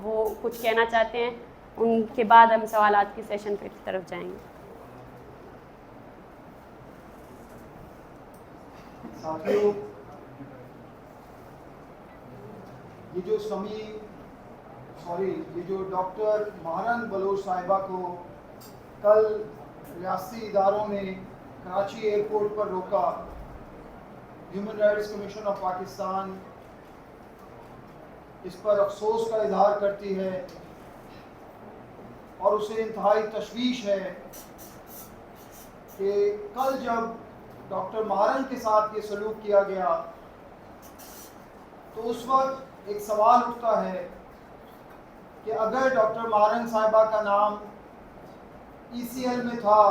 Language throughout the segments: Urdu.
وہ کچھ کہنا چاہتے ہیں، ان کے بعد ہم سوالات کی سیشن پہ طرف جائیں گے۔ ساتھیوں، یہ جو ڈاکٹر مہرن بلوچ صاحبہ کو کل ریاستی اداروں نے کراچی ایئرپورٹ پر روکا، human rights commission of Pakistan اس پر افسوس کا اظہار کرتی ہے اور اسے انتہائی تشویش ہے کہ کل جب ڈاکٹر مہرن کے ساتھ یہ سلوک کیا گیا تو اس وقت ایک سوال اٹھتا ہے کہ اگر ڈاکٹر مہرن صاحبہ کا نام ECL میں تھا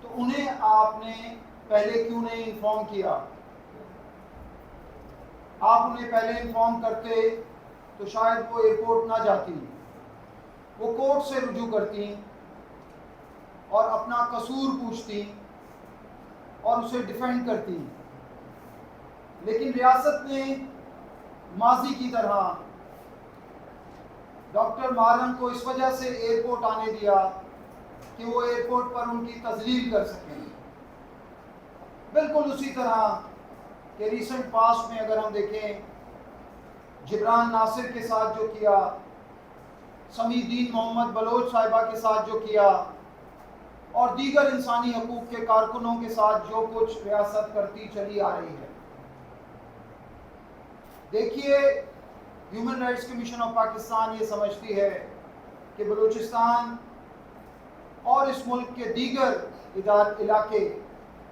تو انہیں آپ نے پہلے کیوں نہیں انفارم کیا؟ آپ انہیں پہلے انفارم کرتے تو شاید وہ ایئرپورٹ نہ جاتی، وہ کورٹ سے رجوع کرتی اور اپنا قصور پوچھتی اور اسے ڈیفینڈ کرتی۔ لیکن ریاست نے ماضی کی طرح ڈاکٹر مہرن کو اس وجہ سے ایئرپورٹ آنے دیا کہ وہ ایئرپورٹ پر ان کی تذلیل کر سکیں، بالکل اسی طرح کہ ریسنٹ پاسٹ میں اگر ہم دیکھیں جبران ناصر کے ساتھ جو کیا، سمیع الدین محمد بلوچ صاحبہ کے ساتھ جو کیا، اور دیگر انسانی حقوق کے کارکنوں کے ساتھ جو کچھ ریاست کرتی چلی آ رہی ہے۔ دیکھیے، human rights commission of Pakistan یہ سمجھتی ہے کہ بلوچستان اور اس ملک کے دیگر علاقے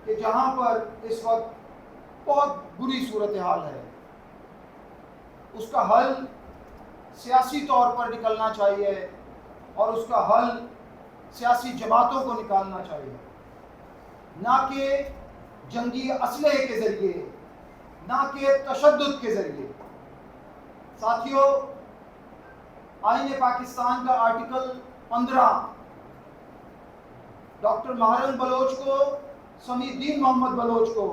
کہ جہاں پر اس وقت بہت بری صورتحال ہے، اس کا حل سیاسی طور پر نکلنا چاہیے اور اس کا حل سیاسی جماعتوں کو نکالنا چاہیے، نہ کہ جنگی اسلحے کے ذریعے، نہ کہ تشدد کے ذریعے۔ ساتھیوں، آئین پاکستان کا آرٹیکل 15 ڈاکٹر مہرن بلوچ کو، سمیع الدین محمد بلوچ کو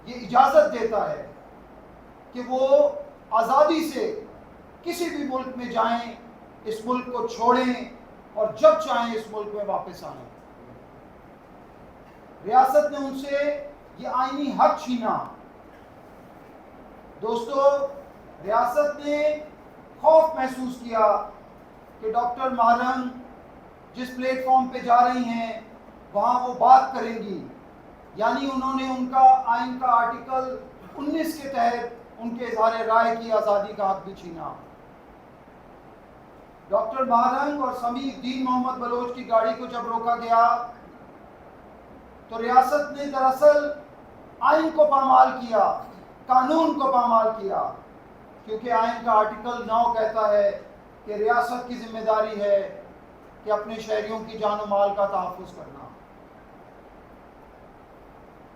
یہ اجازت دیتا ہے کہ وہ آزادی سے کسی بھی ملک میں جائیں، اس ملک کو چھوڑیں اور جب چاہیں اس ملک میں واپس آئیں۔ ریاست نے ان سے یہ آئینی حق چھینا۔ دوستو، ریاست نے خوف محسوس کیا کہ ڈاکٹر مہرن جس پلیٹ فارم پہ جا رہی ہیں وہاں وہ بات کریں گی، یعنی انہوں نے ان کا آئین کا آرٹیکل 19 کے تحت ان کے اظہار رائے کی آزادی کا حق بھی چھینا۔ ڈاکٹر مہرن اور سمیع الدین محمد بلوچ کی گاڑی کو جب روکا گیا تو ریاست نے دراصل آئین کو پامال کیا، قانون کو پامال کیا، کیونکہ آئین کا آرٹیکل 9 کہتا ہے کہ ریاست کی ذمہ داری ہے کہ اپنے شہریوں کی جان و مال کا تحفظ کرنا۔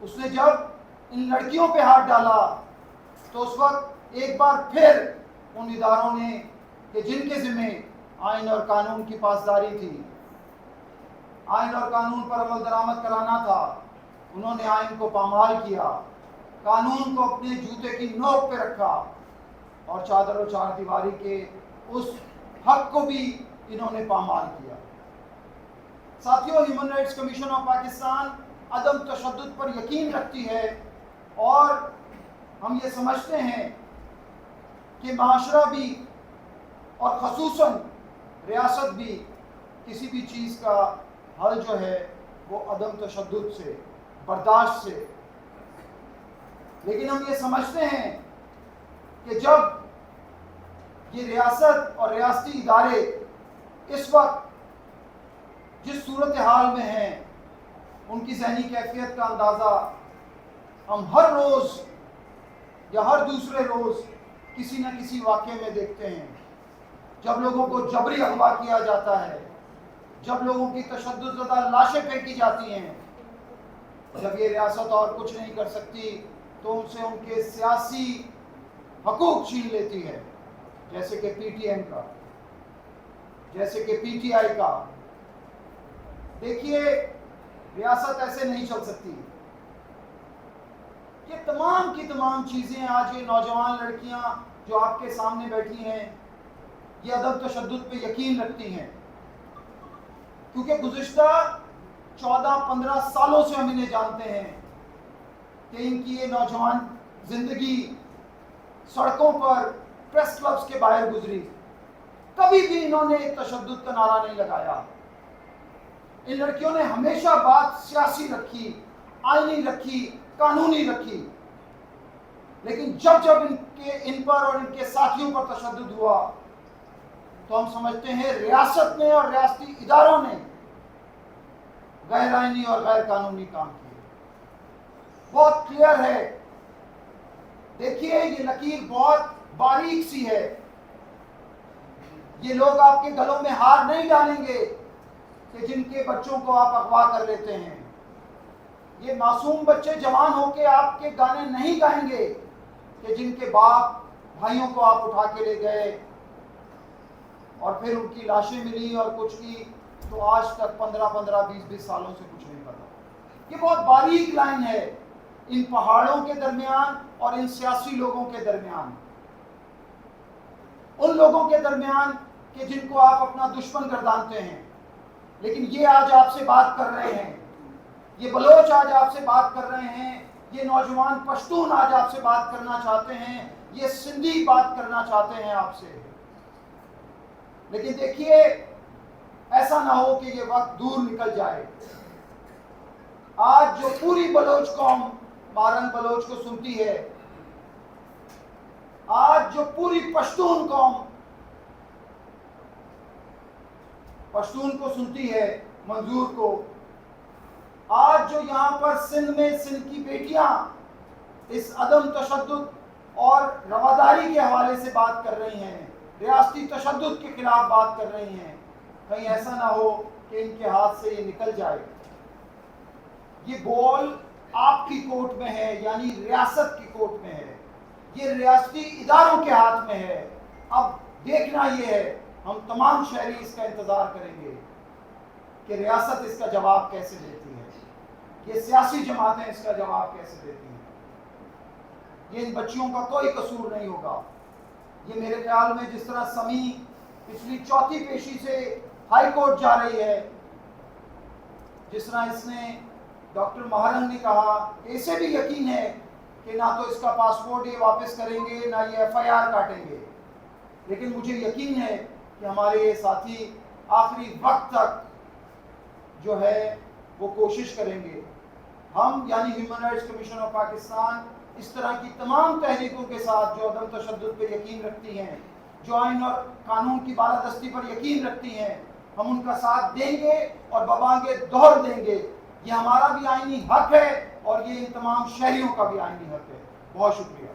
اس نے جب ان لڑکیوں پہ ہاتھ ڈالا تو اس وقت ایک بار پھر ان اداروں نے کہ جن کے ذمہ آئین اور قانون کی پاسداری تھی، آئین اور قانون پر عمل درآمد کرانا تھا، انہوں نے آئین کو پامال کیا، قانون کو اپنے جوتے کی نوک پہ رکھا اور چادر و چار دیواری کے اس حق کو بھی انہوں نے پامال کیا۔ ساتھیوں، human rights commission of Pakistan عدم تشدد پر یقین رکھتی ہے اور ہم یہ سمجھتے ہیں کہ معاشرہ بھی اور خصوصاً ریاست بھی کسی بھی چیز کا حل جو ہے وہ عدم تشدد سے، برداشت سے۔ لیکن ہم یہ سمجھتے ہیں کہ جب یہ ریاست اور ریاستی ادارے اس وقت جس صورتحال میں ہیں، ان کی ذہنی کیفیت کا اندازہ ہم ہر روز یا ہر دوسرے روز کسی نہ کسی واقعے میں دیکھتے ہیں۔ جب لوگوں کو جبری اغوا کیا جاتا ہے، جب لوگوں کی تشدد زدہ لاشیں پھینکی جاتی ہیں، جب یہ ریاست اور کچھ نہیں کر سکتی تو ان سے ان کے سیاسی حقوق چھین لیتی ہے، جیسے کہ PTM کا، جیسے کہ PTI کا۔ دیکھیے، ریاست ایسے نہیں چل سکتی۔ یہ تمام کی تمام چیزیں آج یہ نوجوان لڑکیاں جو آپ کے سامنے بیٹھی ہیں، یہ عدم تشدد پہ یقین رکھتی ہیں، کیونکہ گزشتہ 14-15 سالوں سے ہم انہیں جانتے ہیں کہ ان کی یہ نوجوان زندگی سڑکوں پر پریس کلبز کے باہر گزری، کبھی بھی انہوں نے تشدد کا نعرہ نہیں لگایا۔ ان لڑکیوں نے ہمیشہ بات سیاسی رکھی، آئینی رکھی، قانونی رکھی، لیکن جب ان پر اور ان کے ساتھیوں پر تشدد ہوا تو ہم سمجھتے ہیں ریاست نے اور ریاستی اداروں نے غیر آئینی اور غیر قانونی کام کیے۔ بہت کلیئر ہے، دیکھیے یہ لکیر بہت باریک سی ہے، یہ لوگ آپ کے گلوں میں ہار نہیں ڈالیں گے کہ جن کے بچوں کو آپ اغوا کر لیتے ہیں، یہ معصوم بچے جوان ہو کے آپ کے گانے نہیں گائیں گے کہ جن کے باپ بھائیوں کو آپ اٹھا کے لے گئے اور پھر ان کی لاشیں ملی اور کچھ کی تو آج تک 15-20 سالوں سے کچھ نہیں پتا۔ یہ بہت باریک لائن ہے ان پہاڑوں کے درمیان اور ان سیاسی لوگوں کے درمیان، ان لوگوں کے درمیان کہ جن کو آپ اپنا دشمن گردانتے ہیں، لیکن یہ آج آپ سے بات کر رہے ہیں، یہ بلوچ آج آپ سے بات کر رہے ہیں، یہ نوجوان پشتون آج آپ سے بات کرنا چاہتے ہیں، یہ سندھی بات کرنا چاہتے ہیں آپ سے۔ لیکن دیکھیے ایسا نہ ہو کہ یہ وقت دور نکل جائے۔ آج جو پوری بلوچ قوم مارنگ بلوچ کو سنتی ہے، آج جو پوری پشتون قوم پشتون کو سنتی ہے، منظور کو، آج جو یہاں پر سندھ میں سندھ کی بیٹیاں اس عدم تشدد اور رواداری کے حوالے سے بات کر رہی ہیں، ریاستی تشدد کے خلاف بات کر رہی ہیں، کہیں ایسا نہ ہو کہ ان کے ہاتھ سے یہ نکل جائے۔ یہ بول آپ کی کورٹ میں ہے، یعنی ریاست کی کورٹ میں ہے، یہ ریاستی اداروں کے ہاتھ میں ہے۔ اب دیکھنا یہ ہے، ہم تمام شہری اس کا انتظار کریں گے کہ ریاست اس کا جواب کیسے دیتی ہے، یہ سیاسی جماعتیں اس کا جواب کیسے دیتی ہیں۔ یہ ان بچیوں کا کوئی قصور نہیں ہوگا۔ یہ میرے خیال میں جس طرح سمیع پچھلی چوتھی پیشی سے ہائی کورٹ جا رہی ہے، جس طرح اس نے ڈاکٹر مہرنگ نے کہا کہ اسے بھی یقین ہے کہ نہ تو اس کا پاسپورٹ یہ واپس کریں گے، نہ یہ FIR کاٹیں گے، لیکن مجھے یقین ہے کہ ہمارے یہ ساتھی آخری وقت تک جو ہے وہ کوشش کریں گے۔ ہم یعنی human rights commission of Pakistan اس طرح کی تمام تحریکوں کے ساتھ جو عدم تشدد پہ یقین رکھتی ہیں، جو آئین اور قانون کی بالادستی پر یقین رکھتی ہیں، ہم ان کا ساتھ دیں گے اور ببانگے دور دیں گے۔ یہ ہمارا بھی آئینی حق ہے اور یہ ان تمام شہریوں کا بھی آئینی حق ہے۔ بہت شکریہ۔